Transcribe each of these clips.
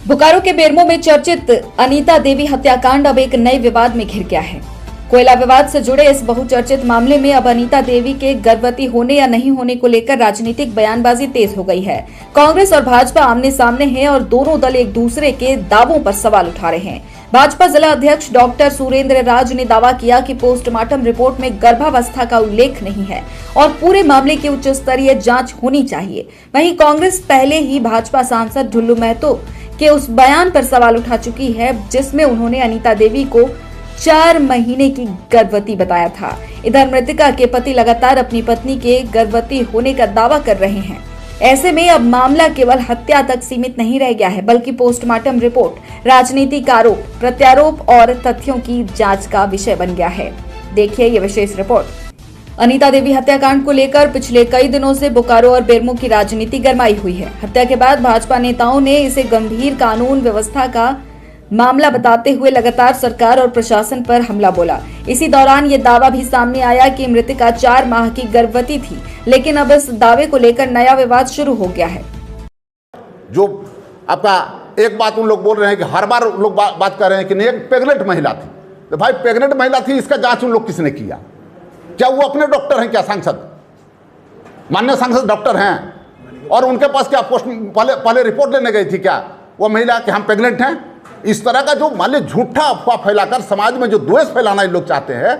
बोकारो के बेरमो में चर्चित अनीता देवी हत्याकांड अब एक नए विवाद में घिर गया है। कोयला विवाद से जुड़े इस बहुचर्चित मामले में अब अनीता देवी के गर्भवती होने या नहीं होने को लेकर राजनीतिक बयानबाजी तेज हो गई है। कांग्रेस और भाजपा आमने सामने हैं और दोनों दल एक दूसरे के दावों पर सवाल उठा रहे हैं। भाजपा जिला अध्यक्ष डॉक्टर सुरेंद्र राज ने दावा किया कि पोस्टमार्टम रिपोर्ट में गर्भावस्था का उल्लेख नहीं है और पूरे मामले की उच्च स्तरीय जांच होनी चाहिए। वहीं कांग्रेस पहले ही भाजपा सांसद ढुल्लू महतो के उस बयान पर सवाल उठा चुकी है जिसमें उन्होंने अनीता देवी को 4 महीने की गर्भवती बताया था। इधर मृतका के पति लगातार अपनी पत्नी के गर्भवती होने का दावा कर रहे हैं। ऐसे में अब मामला केवल हत्या तक सीमित नहीं रह गया है, बल्कि पोस्टमार्टम रिपोर्ट राजनीतिक आरोप, प्रत्यारोप और तथ्यों की जांच का विषय बन गया है। देखिए ये विशेष रिपोर्ट। अनीता देवी हत्याकांड को लेकर पिछले कई दिनों से बोकारो और बेरमो की राजनीति गरमाई हुई है। हत्या के बाद भाजपा नेताओं ने इसे गंभीर कानून व्यवस्था का मामला बताते हुए लगातार सरकार और प्रशासन पर हमला बोला। इसी दौरान ये दावा भी सामने आया कि मृतका 4 माह की गर्भवती थी, लेकिन अब इस दावे को लेकर नया विवाद शुरू हो गया है। जो आपका एक बात उन लोग बोल रहे हैं कि हर बार लोग बात कर रहे हैं कि एक प्रेग्नेंट महिला थी। तो भाई प्रेग्नेंट महिला थी, इसका जांच उन लोग किसने किया? क्या वो अपने डॉक्टर हैं? क्या सांसद, माननीय सांसद डॉक्टर हैं और उनके पास क्या पहले रिपोर्ट लेने गई थी क्या वो महिला कि हम प्रेग्नेंट हैं? इस तरह का जो मान लीजिए झूठा अफवाह फैलाकर समाज में जो द्वेष फैलाना इन लोग चाहते हैं।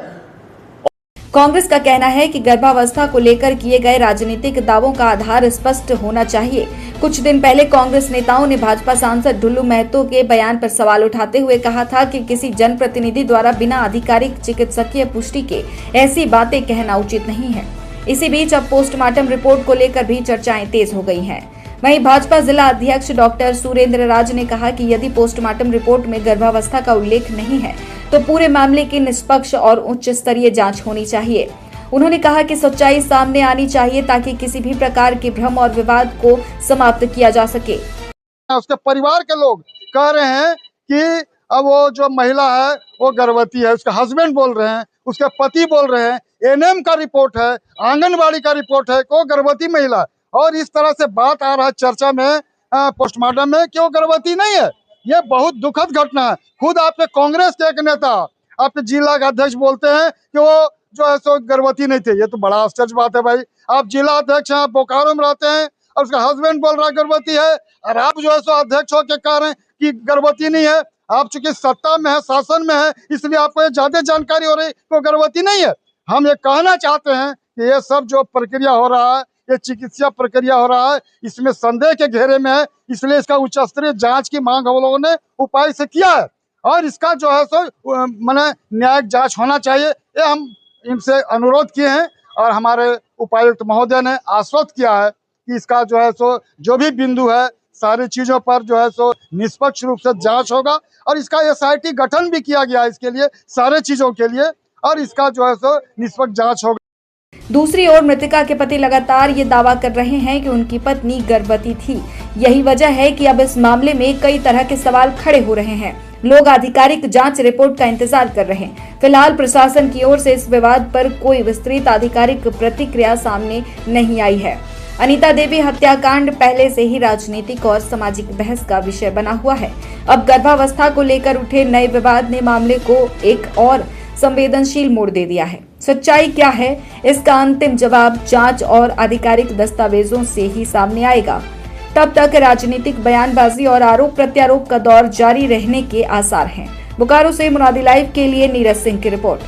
कांग्रेस का कहना है कि गर्भावस्था को लेकर किए गए राजनीतिक दावों का आधार स्पष्ट होना चाहिए। कुछ दिन पहले कांग्रेस नेताओं ने भाजपा सांसद ढुल्लू महतो के बयान पर सवाल उठाते हुए कहा था कि किसी जनप्रतिनिधि द्वारा बिना आधिकारिक चिकित्सकीय पुष्टि के ऐसी बातें कहना उचित नहीं है। इसी बीच अब पोस्टमार्टम रिपोर्ट को लेकर भी चर्चाएं तेज हो गई हैं। वहीं भाजपा जिला अध्यक्ष डॉक्टर सुरेंद्र राज ने कहा कि यदि पोस्टमार्टम रिपोर्ट में गर्भावस्था का उल्लेख नहीं है तो पूरे मामले की निष्पक्ष और उच्च स्तरीय जांच होनी चाहिए। उन्होंने कहा कि सच्चाई सामने आनी चाहिए ताकि किसी भी प्रकार के भ्रम और विवाद को समाप्त किया जा सके। उसके परिवार के लोग कह रहे हैं कि अब वो जो महिला है वो गर्भवती है, उसके हस्बैंड बोल रहे हैं, उसके पति बोल रहे हैं, एएनएम का रिपोर्ट है, आंगनबाड़ी का रिपोर्ट है कि वो गर्भवती महिला, और इस तरह से बात आ रहा है चर्चा में पोस्टमार्टम में कि वो गर्भवती नहीं है। ये बहुत दुखद घटना है। खुद आपके कांग्रेस के एक नेता आपके जिला का अध्यक्ष बोलते हैं कि वो जो है सो गर्भवती नहीं थे। ये तो बड़ा आश्चर्य बात है भाई। आप जिला अध्यक्ष हैं, आप बोकारो में रहते हैं और उसका हस्बैंड बोल रहा है गर्भवती है, और आप जो है सो अध्यक्ष होकर कह रहे हैं कि गर्भवती नहीं है। आप चूंकि सत्ता में है, शासन में है, इसलिए आपको ज्यादा जानकारी हो रही कि वो गर्भवती नहीं है। हम ये कहना चाहते हैं कि ये सब जो प्रक्रिया हो रहा है, ये चिकित्सा प्रक्रिया हो रहा है, इसमें संदेह के घेरे में है, इसलिए इसका उच्च स्तरीय जांच की मांग हम लोगों ने उपाय से किया है और इसका जो है सो माने न्यायिक जांच होना चाहिए। ये हम इनसे अनुरोध किए हैं और हमारे उपायुक्त महोदय ने आश्वस्त किया है कि इसका जो है सो जो भी बिंदु है सारी चीजों पर जो है सो निष्पक्ष रूप से जांच होगा और इसका एसआईटी गठन भी किया गया है इसके लिए, सारे चीजों के लिए, और इसका जो है सो निष्पक्ष जांच होगा। दूसरी ओर मृतका के पति लगातार ये दावा कर रहे हैं कि उनकी पत्नी गर्भवती थी। यही वजह है कि अब इस मामले में कई तरह के सवाल खड़े हो रहे हैं। लोग आधिकारिक जांच रिपोर्ट का इंतजार कर रहे हैं। फिलहाल प्रशासन की ओर से इस विवाद पर कोई विस्तृत आधिकारिक प्रतिक्रिया सामने नहीं आई है। अनीता देवी हत्याकांड पहले से ही राजनीतिक और सामाजिक बहस का विषय बना हुआ है। अब गर्भावस्था को लेकर उठे नए विवाद ने मामले को एक और संवेदनशील मोड़ दे दिया है। सच्चाई क्या है, इसका अंतिम जवाब जांच और आधिकारिक दस्तावेजों से ही सामने आएगा। तब तक राजनीतिक बयानबाजी और आरोप प्रत्यारोप का दौर जारी रहने के आसार हैं। बोकारो से मुनादी लाइव के लिए नीरज सिंह की रिपोर्ट।